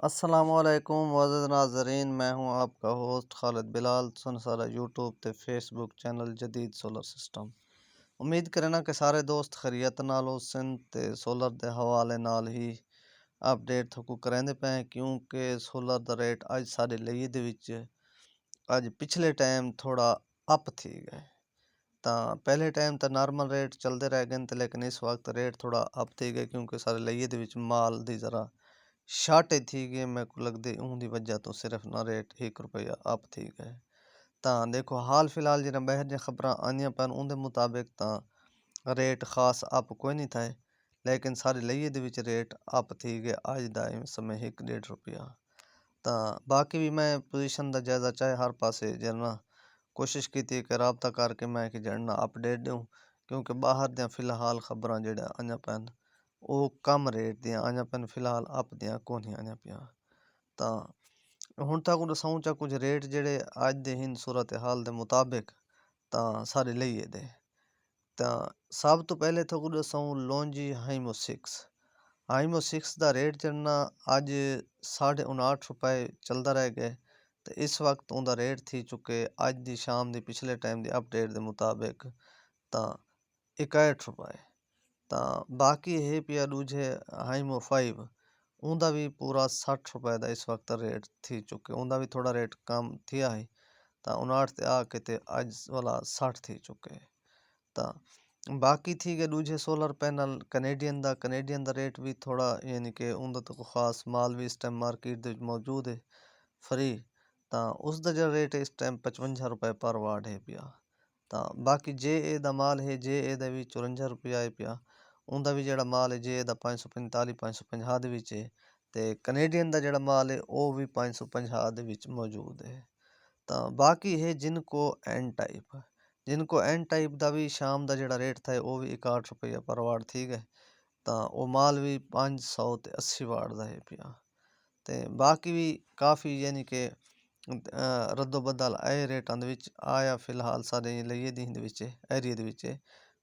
अस्सलामुअलैकुम वाज़िज़ नाज़रीन, मैं हूं आपका होस्ट खालिद बिलाल। सुन सारा यूट्यूब ते फेसबुक चैनल जदीद सोलर सिस्टम। उम्मीद करना कि सारे दोस्त खैरियत नाल होसन ते सोलर दे हवाले नाल ही अपडेट थकू करेंदे पे क्योंकि सोलर दा रेट अज साढ़े ਲਈ ਦੇ ਵਿੱਚ ਅੱਜ ਪਿਛਲੇ ਟਾਈਮ ਥੋੜਾ ਅਪ थी गए। ਤਾਂ ਪਹਿਲੇ ਟਾਈਮ ਤਾਂ ਨਾਰਮਲ ਰੇਟ ਚੱਲਦੇ ਰਹਿ ਗਏ ਤੇ ਲੇਕਿਨ ਇਸ ਵਕਤ ਰੇਟ ਥੋੜਾ ਅਪ थी गए क्योंकि सारे ਲਈ ਦੇ ਵਿੱਚ ਮਾਲ ਦੀ ਜ਼ਰਾ शार्टेज थी गई। मेरे को लगते उनकी वजह तो सिर्फ ना रेट ₹1 अप थी गए। तो देखो हाल फिलहाल जो बाहर दी खबर आनिया पैन उनके मुताबिक तो रेट खास अप कोई नहीं था, लेकिन सारे लिए दे विच रेट अप थी गए अज का समय ₹1-1.5। तो बाकी भी मैं पोजीशन का जायजा चाहे हर पासे जरना कोशिश की थी कि रबता करके मैं कि जड़ना अपडेट दूँ, क्योंकि बाहर दियाँ फिलहाल खबर जड़ियाँ आइयां पैन वो कम रेट दियाँ आइयां पैन, फिलहाल अप दियां कोई नहीं आइयां पियां। तो हुण तक दसाऊं चा कुछ रेट जेड़े अज दे हिन सूरत हाल दे मुताबिक तो सारे लिए दे। तो सब तो पहले तो दसाऊं लॉन्जी हाइमो 6 दा रेट चढ़ना अज ₹59.5 चलदा रह गए। तो इस वक्त उनका रेट थी चुके अज दी शाम दी पिछले टाइम दी अपडेट दे मुताबिक तो ₹61। तो बाकी है पिया दूजे हाइमो 5 उनका भी पूरा ₹60 का इस वक्त रेट थी चुके, उनका भी थोड़ा रेट कम थिया है। तो 59 ते आके ते अज वाला 60 थी चुके। तो बाकी थी गए दूजे सोलर पैनल कनेडियन दा रेट भी थोड़ा यानी कि उनका तो खास माल भी इस टाइम मार्केट दे मौजूद है फ्री। तो उसका जो रेट है इस टाइम ₹55 पर वाट है पिया। तो बाकी जे ए दा माल है जे ए दा भी ₹54 है पिया। उनका भी जो माल है जे दा 545-550 ਦੇ ਵਿੱਚ ਹੈ ਤੇ ਕੈਨੇਡੀਅਨ ਦਾ ਜਿਹੜਾ ਮਾਲ ਹੈ ਉਹ ਵੀ 550 ਦੇ ਵਿੱਚ ਮੌਜੂਦ ਹੈ। ਤਾਂ ਬਾਕੀ ਹੈ जिनको एन टाइप का भी शाम का जो रेट था वो भी ₹61 पर वाट थी गए। तो वो माल भी 580 वाट का है पिया। तो बाकी भी काफ़ी यानी कि रद्दो बदल आए रेटां दे विच आया फिलहाल सारे लिए दी एरिए दे विच।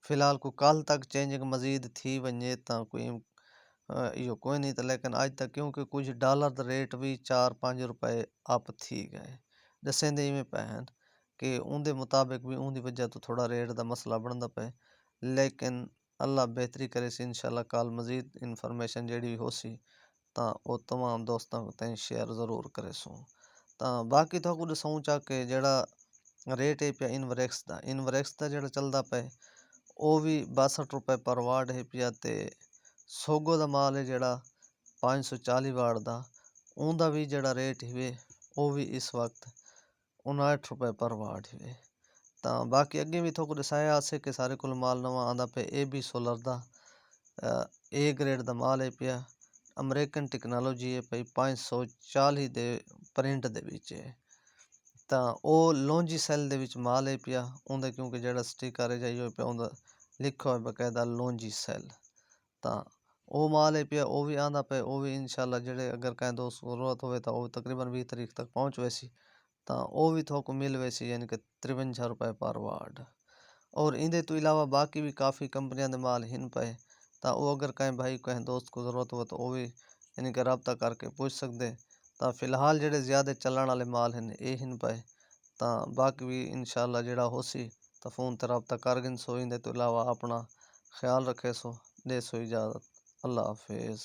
फिलहाल कोई कल तक चेंजिंग मजीद थी वने तो कोई इहो कोई नहीं था, लेकिन अज तक क्योंकि कुछ डॉलर का रेट भी ₹4-5 अप थी गए दसेंदे इवें पे हैं कि उनके मुताबिक भी उनकी वजह तो थोड़ा रेट का मसला बनता पे। लेकिन अल्लाह बेहतरी करे सी, इंशाल्लाह कल मजीद इन्फॉर्मेशन जी हो सी तो वो तमाम दोस्तों ताईं शेयर ज़रूर करे सो। तो बाकी तो दसूँ चा कि जड़ा रेट है पिया इनवरैक्स का जड़ा चलता पे वो भी ₹62 पर वाट है पिया। ते सोगो का माल है जड़ा 540 वाट का उनका भी जड़ा रेट है वो भी इस वक्त ₹59 पर वाट है। तो बाकी अगे भी थोड़ा दसाया आसे कि सारे को माल नवा आंदा पे ए बी सोलर का ए ग्रेड का माल है पिया। अमरीकन टेक्नोलॉजी है पई 540 दे प्रिंट दे विच है। तो वो लॉन्जी सैल दे विच माल है पिया उनका क्योंकि जड़ा स्टिकर है जाइए पिया उनका लिखा है बकायदा लॉन्जी सैल। तो वो माल है पिया वो भी आंदा पे वो भी इंशाल्लाह जेड़े अगर कहीं दोस्त जरूरत हो तो वो तकरीबन 20 तारीख तक पहुँच वैसी। तो वो भी थोक मिल वैसी यानी कि ₹53 पर वाट। और इनके तो इलावा बाकी भी काफ़ी कंपनियां दे माल हिन पे। तो वो अगर कहीं भाई कहीं दोस्त को ज़रूरत हो तो वो भी यानी कि रब्ता करके पूछ सकते। तो फिलहाल जेड़े ज़्यादा चलन वाले माल हैं ये हिन पे। तो बाकी भी इंशाल्लाह जेड़ा हो सी तो फ़ोन ते रब्ता कर गिन सो। इनके तो इलावा अपना ख्याल रखे सो दे सो इजाज़त। अल्लाह हाफिज़।